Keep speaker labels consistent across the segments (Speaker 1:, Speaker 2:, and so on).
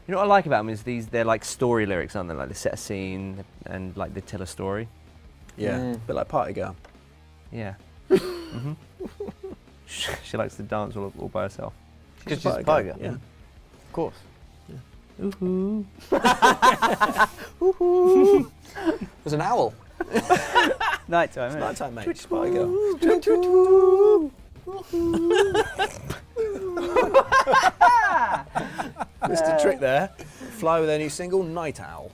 Speaker 1: You know what I like about them is they're like story lyrics, aren't they? Like they set a scene and like they tell a story.
Speaker 2: Yeah, a bit like Party Girl.
Speaker 1: Yeah. She likes to dance all by herself.
Speaker 2: She's
Speaker 3: a Party Girl.
Speaker 2: Yeah.
Speaker 3: Of course.
Speaker 2: Yeah.
Speaker 1: Ooh-hoo.
Speaker 3: Ooh-hoo. There's an owl.
Speaker 1: Nighttime,
Speaker 2: It's
Speaker 1: innit?
Speaker 2: nighttime, mate. It's Party Girl. Missed a trick there. Fly with their new single, Night Owl.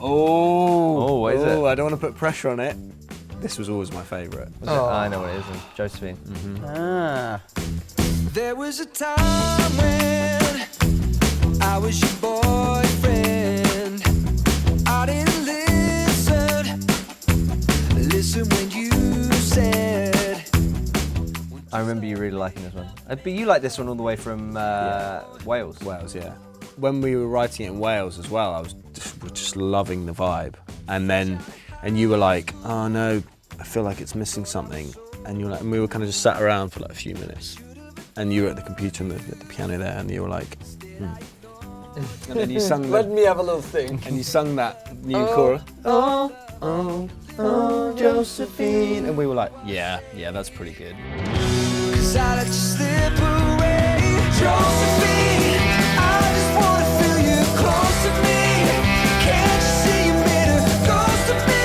Speaker 1: Oh, what is it?
Speaker 2: I don't want to put pressure on it. This was always my favourite.
Speaker 1: I know what it is. Josephine.
Speaker 3: Ah.
Speaker 4: There was a time when I was your boyfriend. I didn't listen when you said.
Speaker 1: I remember you really liking this one. But you like this one all the way from Wales.
Speaker 2: Wales, yeah. When we were writing it in Wales as well, I was just loving the vibe. And you were like, oh no, I feel like it's missing something. And you were like, and we were kind of just sat around for like a few minutes. And you were at the computer and the piano there, and you were like, And then you sung
Speaker 3: Let me have a little think.
Speaker 2: And you sung that new chorus. Oh, Josephine. And we were like, yeah, that's pretty good.
Speaker 4: 'Cause I let you slip away, Josephine. I just wanna feel you close to me. Can't you see you made a ghost of me?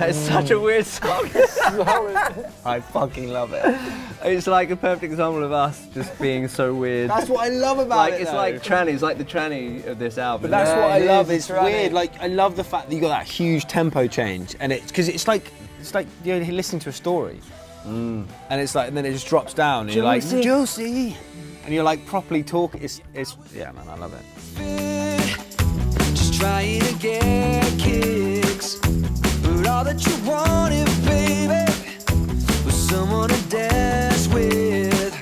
Speaker 1: It's such a weird song. I fucking love it. It's like a perfect example of us just being so weird.
Speaker 2: That's what I love about it.
Speaker 1: It's like tranny. It's like the tranny of this album.
Speaker 2: But that's what I love. It's
Speaker 3: right.
Speaker 2: weird. Like I love the fact that you got that huge tempo change, and because it's like you're listening to a story, and it's like, and then it just drops down, and you're like Josie, and you're like properly talking. It's yeah, man, I love it.
Speaker 4: Just trying to get kicks, but all that you wanted, baby, was someone to dance with.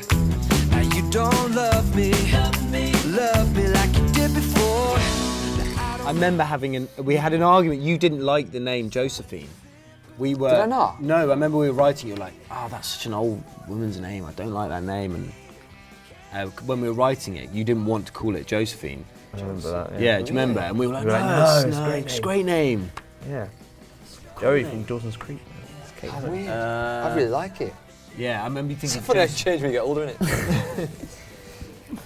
Speaker 4: Now you don't love me like you did before.
Speaker 2: I remember we had an argument. You didn't like the name Josephine. Did
Speaker 3: I not?
Speaker 2: No, I remember we were writing. You were like, oh, that's such an old woman's name. I don't like that name. And when we were writing it, you didn't want to call it Josephine.
Speaker 1: I remember that.
Speaker 2: Yeah, do you remember? And we were like,
Speaker 1: We were like,
Speaker 2: no,
Speaker 1: it's
Speaker 2: it's a great name.
Speaker 1: Yeah. Joey from Dawson's Creek.
Speaker 3: How weird. I really like it.
Speaker 2: Yeah, I remember you
Speaker 3: It's
Speaker 2: thinking.
Speaker 3: funny how you change when you get older, isn't it?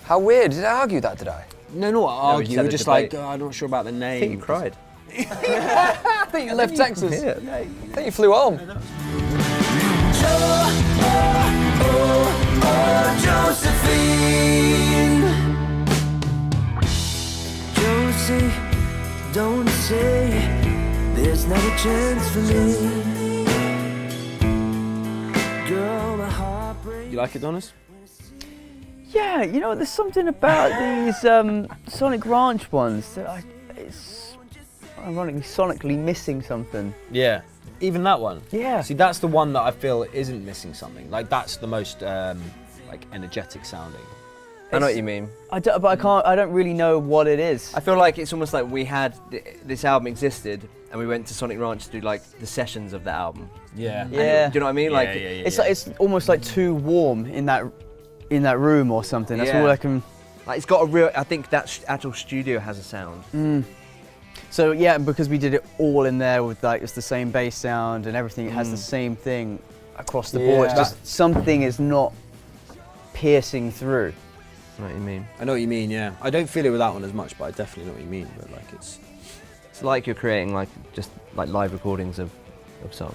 Speaker 3: How weird. Did I argue that, did I?
Speaker 2: No, not argue.
Speaker 1: just
Speaker 2: We
Speaker 1: had
Speaker 2: were
Speaker 1: a
Speaker 2: just
Speaker 1: debate.
Speaker 2: like, I'm not sure about the name.
Speaker 1: I think you cried.
Speaker 3: I think you left Texas.
Speaker 1: Yeah.
Speaker 3: I think you flew home.
Speaker 4: Josephine. Josie, don't say there's not a chance for me. Girl, my heart breaks.
Speaker 2: You like it, Donis?
Speaker 5: Yeah, you know, there's something about these Sonic Ranch ones that it's ironically sonically missing something.
Speaker 2: Yeah. Even that one?
Speaker 5: Yeah.
Speaker 2: See, that's the one that I feel isn't missing something. Like, that's the most, like, energetic sounding.
Speaker 1: I know what you mean.
Speaker 5: I don't really know what it is.
Speaker 1: I feel like it's almost like we had this album existed, and we went to Sonic Ranch to do like the sessions of that album.
Speaker 2: Yeah.
Speaker 5: Yeah.
Speaker 1: Do you know what I mean? Like,
Speaker 5: It's like it's almost like too warm in that room or something. That's
Speaker 1: Yeah.
Speaker 5: all I can.
Speaker 1: Like it's got a real. I think that actual studio has a sound.
Speaker 5: So yeah, because we did it all in there with like it's the same bass sound and everything. It has the same thing across the board. It's
Speaker 3: Yeah.
Speaker 5: just something is not piercing through.
Speaker 1: I know what you mean.
Speaker 2: I know what you mean, yeah. I don't feel it with that one as much, but I definitely know what you mean. But, like, it's
Speaker 1: like you're creating like just like live recordings of songs.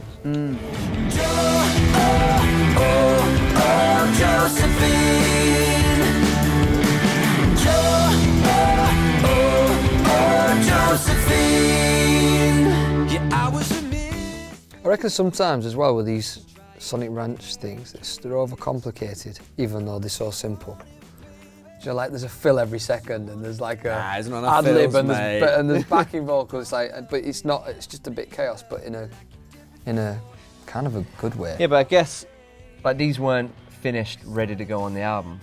Speaker 3: I reckon sometimes as well with these Sonic Ranch things, they're overcomplicated, even though they're so simple. You know, like there's a fill every second, and there's like a
Speaker 2: there's not enough
Speaker 3: ad lib,
Speaker 2: fills,
Speaker 3: and
Speaker 2: mate.
Speaker 3: there's backing vocals. It's like, but it's not. It's just a bit chaos, but in a kind of a good way.
Speaker 1: Yeah, but I guess like these weren't finished, ready to go on the album.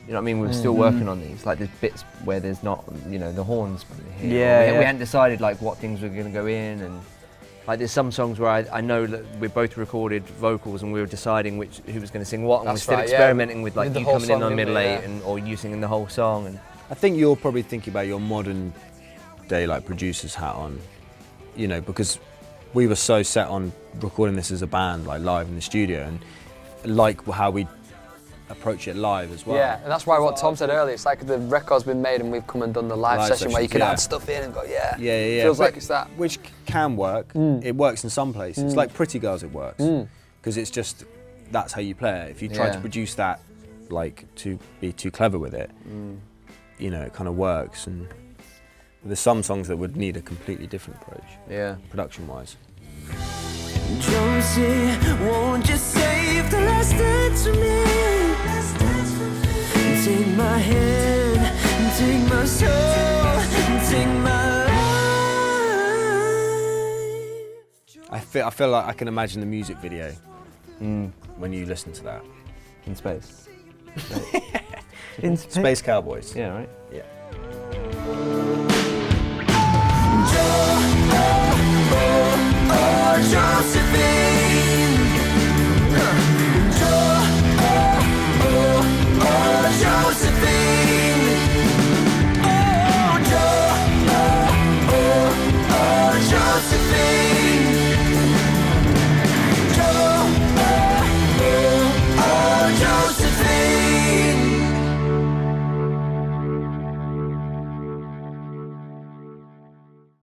Speaker 1: You know what I mean? We're still working on these. Like there's bits where there's not, you know, the horns here.
Speaker 5: Yeah,
Speaker 1: We hadn't decided like what things were going to go in, and like there's some songs where I know that we both recorded vocals and we were deciding who was going to sing what, and we're
Speaker 3: That's
Speaker 1: still
Speaker 3: right,
Speaker 1: experimenting with like
Speaker 3: With the
Speaker 1: you
Speaker 3: whole
Speaker 1: coming in
Speaker 3: song
Speaker 1: on
Speaker 3: in
Speaker 1: middle
Speaker 3: there,
Speaker 1: eight or you singing the whole song. And
Speaker 2: I think you're probably thinking about your modern day like producer's hat on, you know, because we were so set on recording this as a band, like live in the studio, and like how we approach it live as well.
Speaker 3: Yeah, and that's why what Tom said earlier, it's like the record's been made and we've come and done the live session where you can
Speaker 2: yeah.
Speaker 3: add stuff in and go, yeah.
Speaker 2: Yeah.
Speaker 3: Feels
Speaker 2: But-
Speaker 3: like it's that.
Speaker 2: Which can work. It works in some places. Like Pretty Girls, it works. Because it's just, that's how you play it. If you try to produce that, like, to be too clever with it, you know, it kind of works. And there's some songs that would need a completely different approach, production-wise.
Speaker 4: Josie, won't you save the last dance for me? Take my hand, take my soul, take my life.
Speaker 2: I feel like I can imagine the music video when you listen to that.
Speaker 1: in space.
Speaker 5: In
Speaker 2: Space Cowboys.
Speaker 1: Yeah, right?
Speaker 2: Yeah.
Speaker 4: Josephine. Josephine. Josephine.